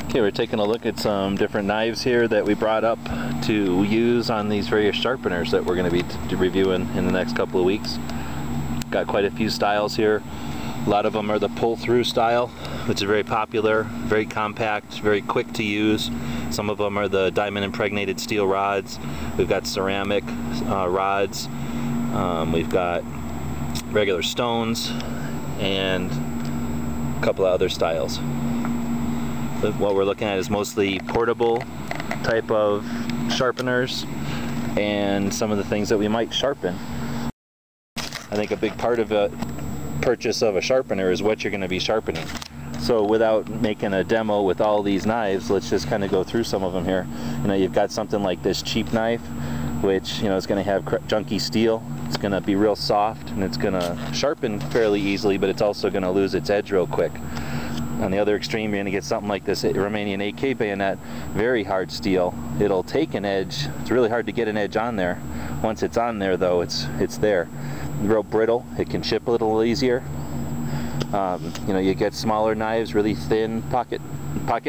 Okay, we're taking a look at some different knives here that we brought up to use on these various sharpeners that we're going to be reviewing in the next couple of weeks. Got quite a few styles here. A lot of them are the pull-through style, which is very popular, very compact, very quick to use. Some of them are the diamond impregnated steel rods. We've got ceramic rods. We've got regular stones and a couple of other styles. But what we're looking at is mostly portable type of sharpeners and some of the things that we might sharpen. I think a big part of a purchase of a sharpener is what you're going to be sharpening. So without making a demo with all these knives, let's just kind of go through some of them here. You know, you've got something like this cheap knife, which, you know, is going to have junky steel. It's going to be real soft and it's going to sharpen fairly easily, but it's also going to lose its edge real quick. On the other extreme, you're going to get something like this Romanian AK bayonet, very hard steel. It'll take an edge. It's really hard to get an edge on there. Once it's on there, though, it's there. Real brittle. It can chip a little easier. You know, you get smaller knives, really thin pocket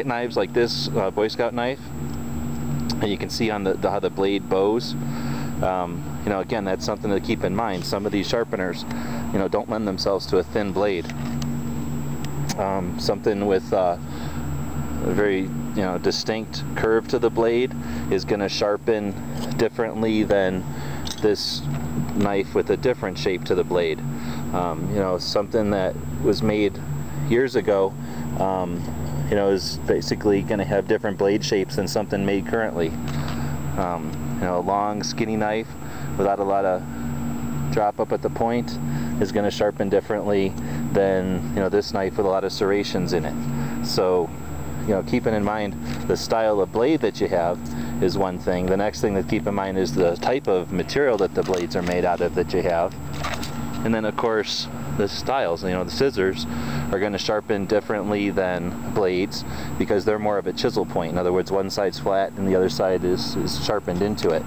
knives like this Boy Scout knife, and you can see on how the blade bows. You know, again, that's something to keep in mind. Some of these sharpeners, you know, don't lend themselves to a thin blade. Something with a very, you know, distinct curve to the blade is going to sharpen differently than this knife with a different shape to the blade. You know, something that was made years ago, you know, is basically going to have different blade shapes than something made currently. You know, a long skinny knife without a lot of drop up at the point is going to sharpen differently than, you know, this knife with a lot of serrations in it. So, you know, keeping in mind the style of blade that you have is one thing. The next thing to keep in mind is the type of material that the blades are made out of that you have. And then, of course, the styles. You know, the scissors are going to sharpen differently than blades because they're more of a chisel point. In other words, one side's flat and the other side is sharpened into it.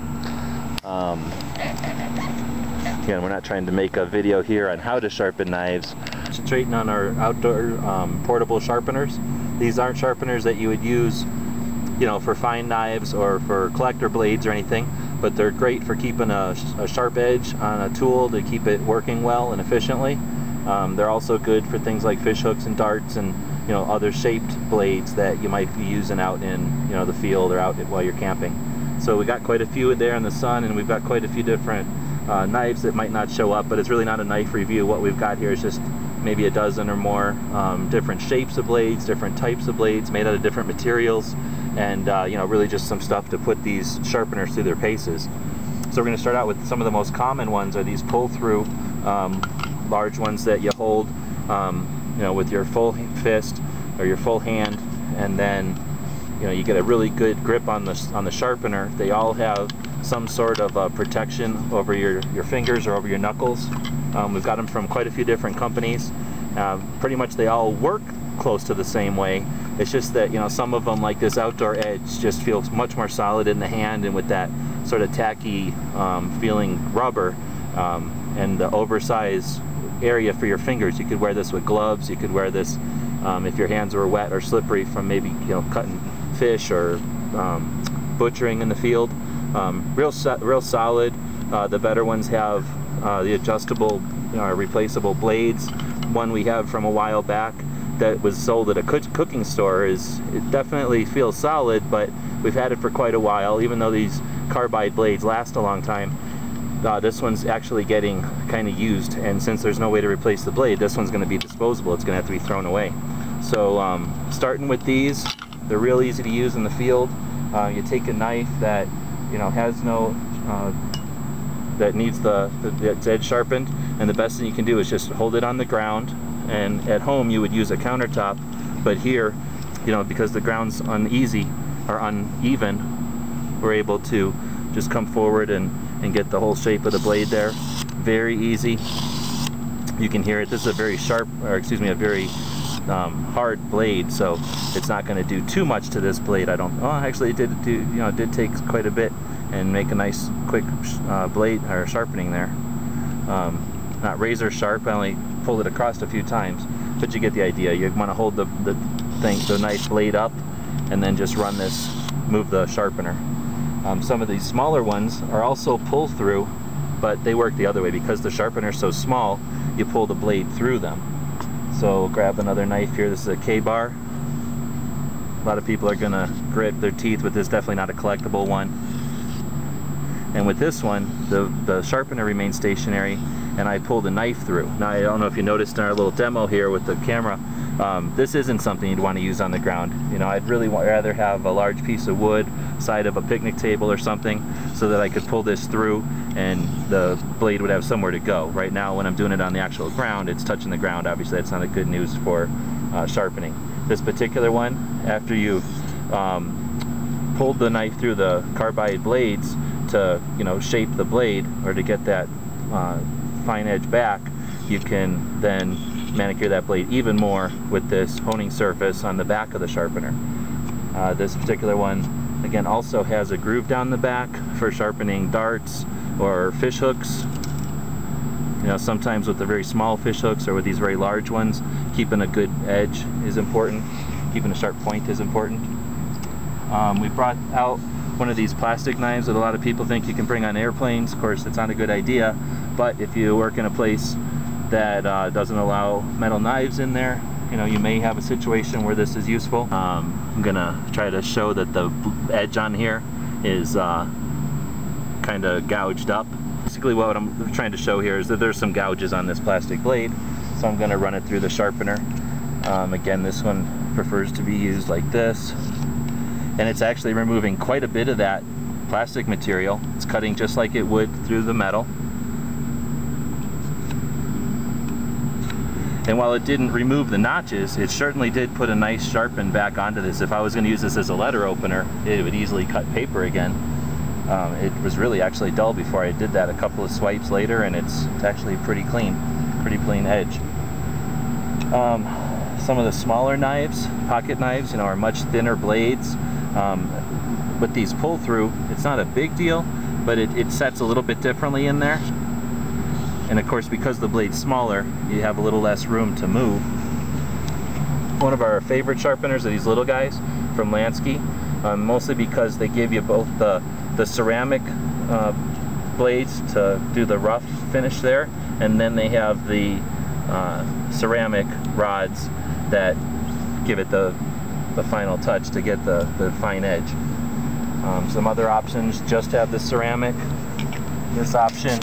Again, we're not trying to make a video here on how to sharpen knives. Concentrating on our outdoor portable sharpeners. These aren't sharpeners that you would use, you know, for fine knives or for collector blades or anything, but they're great for keeping a sharp edge on a tool to keep it working well and efficiently. They're also good for things like fish hooks and darts and, you know, other shaped blades that you might be using out in, you know, the field or out while you're camping. So we got quite a few there in the sun, and we've got quite a few different knives that might not show up, but it's really not a knife review. What we've got here is just maybe a dozen or more different shapes of blades, different types of blades made out of different materials, and you know, really just some stuff to put these sharpeners through their paces. So we're going to start out with some of the most common ones are these pull-through large ones that you hold, you know, with your full fist or your full hand, and then, you know, you get a really good grip on the sharpener. They all have some sort of protection over your fingers or over your knuckles. We've got them from quite a few different companies. Pretty much they all work close to the same way. It's just that, you know, some of them, like this Outdoor Edge, just feels much more solid in the hand, and with that sort of tacky feeling rubber and the oversized area for your fingers. You could wear this with gloves. You could wear this if your hands were wet or slippery from maybe, you know, cutting fish or butchering in the field. Real solid. The better ones have the adjustable, replaceable blades. One we have from a while back that was sold at a cooking store it definitely feels solid, but we've had it for quite a while. Even though these carbide blades last a long time, this one's actually getting kind of used, and since there's no way to replace the blade, this one's going to be disposable. It's going to have to be thrown away. So starting with these, they're real easy to use in the field. You take a knife that, you know, has no that needs its edge sharpened, and the best thing you can do is just hold it on the ground. And at home you would use a countertop, but here, you know, because the ground's uneasy or uneven, we're able to just come forward and get the whole shape of the blade there. Very easy. You can hear it. This is a very sharp, or excuse me, a very hard blade, so it's not going to do too much to this blade. Actually it did do, you know, it did take quite a bit and make a nice quick blade or sharpening there. Not razor sharp. I only pulled it across a few times, but you get the idea. You want to hold the knife blade up and then just run this, move the sharpener. Some of these smaller ones are also pull through, but they work the other way. Because the sharpener is so small, you pull the blade through them. So we'll grab another knife here. This is a K-bar. A lot of people are gonna grit their teeth with this, definitely not a collectible one. And with this one, the sharpener remains stationary, and I pull the knife through. Now, I don't know if you noticed in our little demo here with the camera, this isn't something you'd want to use on the ground. You know, I'd really rather have a large piece of wood, side of a picnic table or something, so that I could pull this through and the blade would have somewhere to go. Right now, when I'm doing it on the actual ground, it's touching the ground. Obviously, that's not a good news for sharpening. This particular one, after you've pulled the knife through the carbide blades to, you know, shape the blade or to get that fine edge back, you can then manicure that blade even more with this honing surface on the back of the sharpener. This particular one, again, also has a groove down the back for sharpening darts or fish hooks. You know, sometimes with the very small fish hooks or with these very large ones, keeping a good edge is important. Keeping a sharp point is important. We brought out one of these plastic knives that a lot of people think you can bring on airplanes. Of course, it's not a good idea, but if you work in a place that doesn't allow metal knives in there, you know, you may have a situation where this is useful. I'm gonna try to show that the edge on here is kind of gouged up. Basically what I'm trying to show here is that there's some gouges on this plastic blade, so I'm going to run it through the sharpener. Again, this one prefers to be used like this, and it's actually removing quite a bit of that plastic material. It's cutting just like it would through the metal. And while it didn't remove the notches, it certainly did put a nice sharpen back onto this. If I was going to use this as a letter opener, it would easily cut paper again. It was really actually dull before I did that. A couple of swipes later, and it's actually pretty clean edge. Some of the smaller knives, pocket knives, you know, are much thinner blades. With these pull through, it's not a big deal, but it sets a little bit differently in there. And of course, because the blade's smaller, you have a little less room to move. One of our favorite sharpeners are these little guys from Lansky, mostly because they give you both the ceramic blades to do the rough finish there, and then they have the ceramic rods that give it the final touch to get the fine edge. Some other options just have the ceramic. This option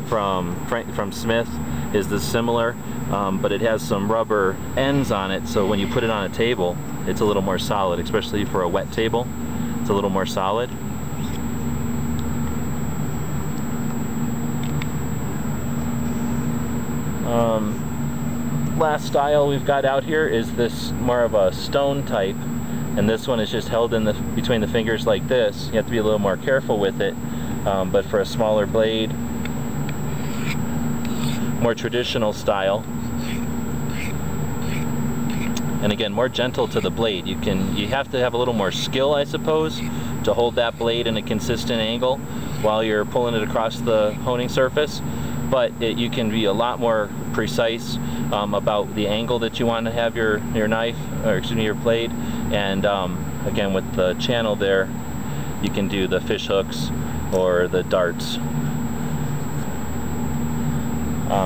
from Smith is the similar, but it has some rubber ends on it, so when you put it on a table, it's a little more solid, especially for a wet table. It's a little more solid. Last style we've got out here is this more of a stone type, and this one is just held in between the fingers like this. You have to be a little more careful with it, but for a smaller blade, more traditional style, and again more gentle to the blade. You have to have a little more skill, I suppose, to hold that blade in a consistent angle while you're pulling it across the honing surface, but you can be a lot more precise about the angle that you want to have your knife, or excuse me, your blade. And again, with the channel there, you can do the fish hooks or the darts.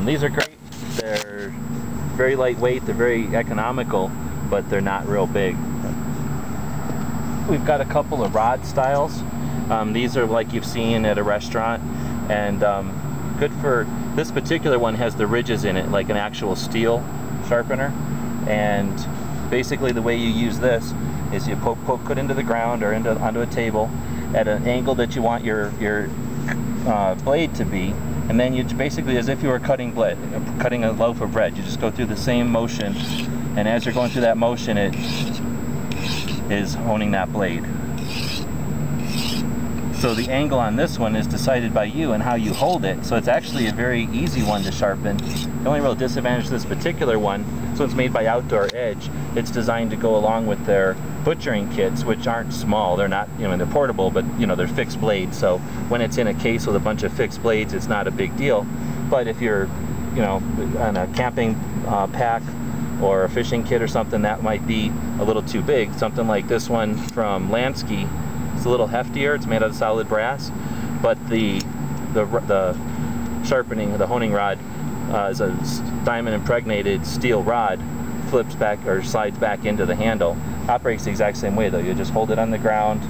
These are great. They're very lightweight, they're very economical, but they're not real big. We've got a couple of rod styles. These are like you've seen at a restaurant, and good for this particular one. Has the ridges in it like an actual steel sharpener, and basically the way you use this is you poke it into the ground or onto a table at an angle that you want your blade to be, and then you basically, as if you were cutting a loaf of bread, you just go through the same motion, and as you're going through that motion, it is honing that blade. So the angle on this one is decided by you and how you hold it, so it's actually a very easy one to sharpen. The only real disadvantage to this particular one, so it's made by Outdoor Edge, it's designed to go along with their butchering kits, which aren't small. They're not, you know, they're portable, but you know, they're fixed blades, so when it's in a case with a bunch of fixed blades, it's not a big deal. But if you're, you know, on a camping pack or a fishing kit or something that might be a little too big. Something like this one from Lansky, it's a little heftier, it's made out of solid brass, but the sharpening, the honing rod is a diamond impregnated steel rod, flips back or slides back into the handle. Operates the exact same way though. You just hold it on the ground,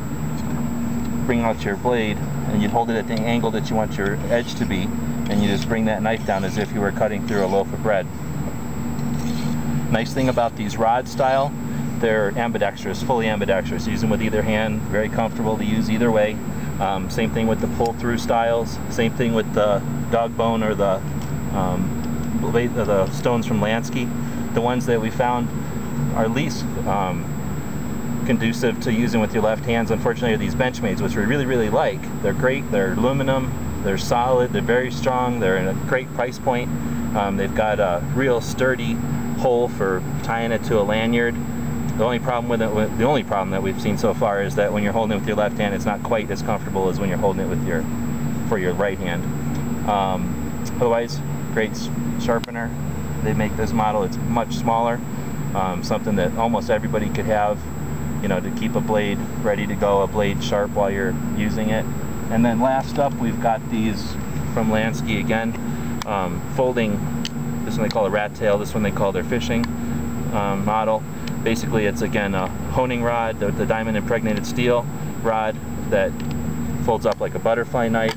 bring out your blade, and you hold it at the angle that you want your edge to be, and you just bring that knife down as if you were cutting through a loaf of bread. Nice thing about these rod style, they're ambidextrous, fully ambidextrous. Use them with either hand, very comfortable to use either way. Same thing with the pull-through styles. Same thing with the dog bone or the stones from Lansky. The ones that we found are least conducive to using with your left hands, unfortunately, are these Benchmades, which we really, really like. They're great. They're aluminum. They're solid. They're very strong. They're in a great price point. They've got a real sturdy hole for tying it to a lanyard. The only problem with it, the only problem that we've seen so far, is that when you're holding it with your left hand, it's not quite as comfortable as when you're holding it with your right hand. Otherwise, great sharpener. They make this model. It's much smaller, something that almost everybody could have, you know, to keep a blade ready to go, a blade sharp while you're using it. And then last up, we've got these from Lansky again, folding. This one they call a rat tail. This one they call their fishing model. Basically, it's again a honing rod, the diamond impregnated steel rod that folds up like a butterfly knife.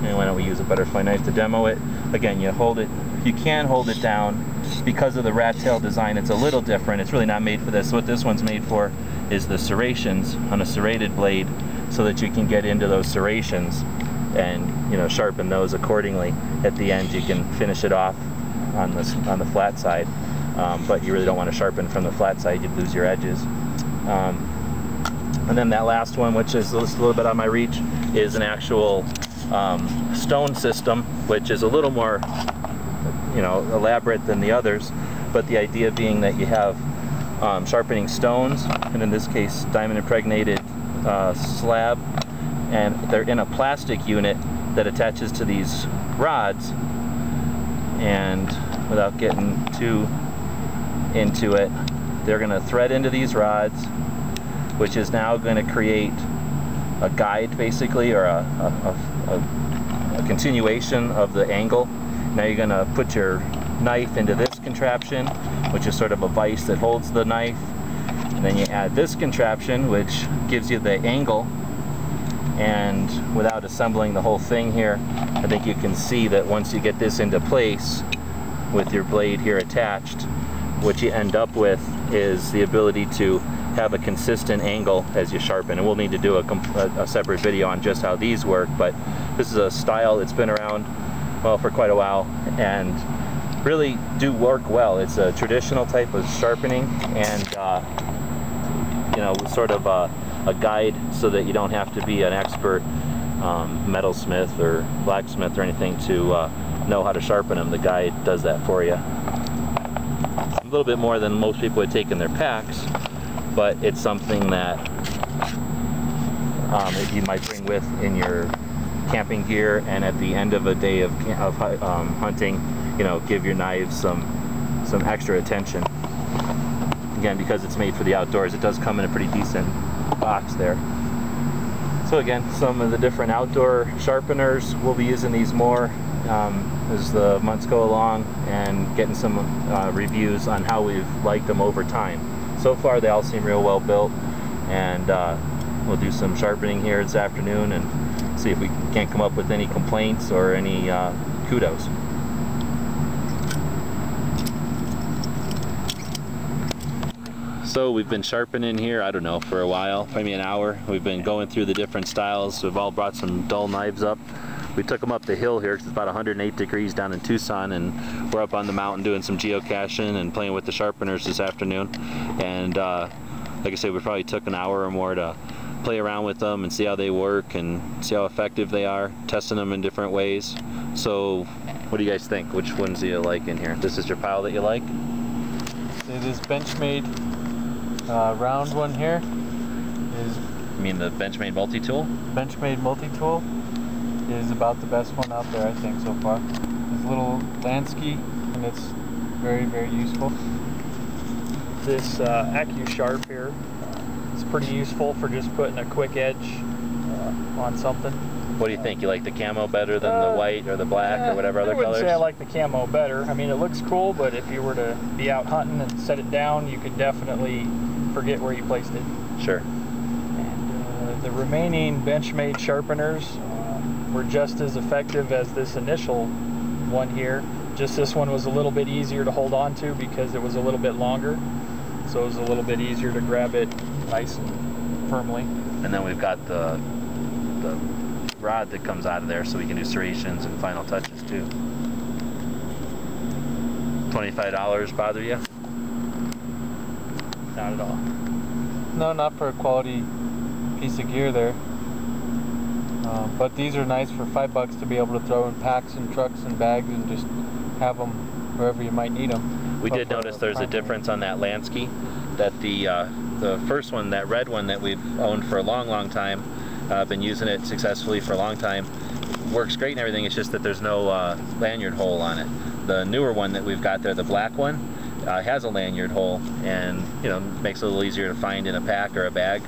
And why don't we use a butterfly knife to demo it? Again, you hold it. You can hold it down. Because of the rat tail design, it's a little different. It's really not made for this. What this one's made for is the serrations on a serrated blade, so that you can get into those serrations and, you know, sharpen those accordingly. At the end, you can finish it off on the flat side, but you really don't want to sharpen from the flat side. You'd lose your edges. And then that last one, which is just a little bit out of my reach, is an actual stone system, which is a little more, you know, elaborate than the others, but the idea being that you have sharpening stones, and in this case diamond impregnated slab, and they're in a plastic unit that attaches to these rods. And without getting too into it, they're going to thread into these rods, which is now going to create a guide, basically, or a continuation of the angle. Now you're going to put your knife into this contraption, which is sort of a vise that holds the knife, and then you add this contraption, which gives you the angle. And without assembling the whole thing here, I think you can see that once you get this into place with your blade here attached, what you end up with is the ability to have a consistent angle as you sharpen. And we'll need to do a separate video on just how these work, but this is a style that's been around, well, for quite a while, and really do work well. It's a traditional type of sharpening, and you know, sort of a guide, so that you don't have to be an expert metalsmith or blacksmith or anything to know how to sharpen them. The guide does that for you. A little bit more than most people would take in their packs, but it's something that you might bring with in your camping gear, and at the end of a day of hunting, you know, give your knives some extra attention. Again, because it's made for the outdoors, it does come in a pretty decent box there. So again, some of the different outdoor sharpeners, we'll be using these more as the months go along, and getting some reviews on how we've liked them over time. So far they all seem real well built, and we'll do some sharpening here this afternoon and see if we can't come up with any complaints or any kudos. So we've been sharpening here, I don't know, for a while, maybe an hour. We've been going through the different styles. We've all brought some dull knives up. We took them up the hill here because it's about 108 degrees down in Tucson, and we're up on the mountain doing some geocaching and playing with the sharpeners this afternoon. And like I said, we probably took an hour or more to play around with them and see how they work and see how effective they are, testing them in different ways. So what do you guys think? Which ones do you like in here? This is your pile that you like? It is Benchmade. Round one here is... You mean the Benchmade multi-tool? Benchmade multi-tool is about the best one out there, I think, so far. It's a little Lansky, and it's very, very useful. this AccuSharp here. It's pretty useful for just putting a quick edge on something. What do you think? You like the camo better than the white or the black or whatever other colors? I wouldn't say I like the camo better. I mean, it looks cool, but if you were to be out hunting and set it down, you could definitely forget where you placed it. Sure. And the remaining Benchmade sharpeners were just as effective as this initial one here. Just this one was a little bit easier to hold on to because it was a little bit longer. So it was a little bit easier to grab it nice and firmly. And then we've got the rod that comes out of there, so we can do serrations and final touches too. $25 bother you? Not at all. No, not for a quality piece of gear there. But these are nice for $5 to be able to throw in packs and trucks and bags and just have them wherever you might need them. We did notice there's a difference on that Lansky, that the first one, that red one that we've owned for a long time, been using it successfully for a long time, works great and everything, it's just that there's no lanyard hole on it. The newer one that we've got there, the black one, has a lanyard hole, and makes it a little easier to find in a pack or a bag.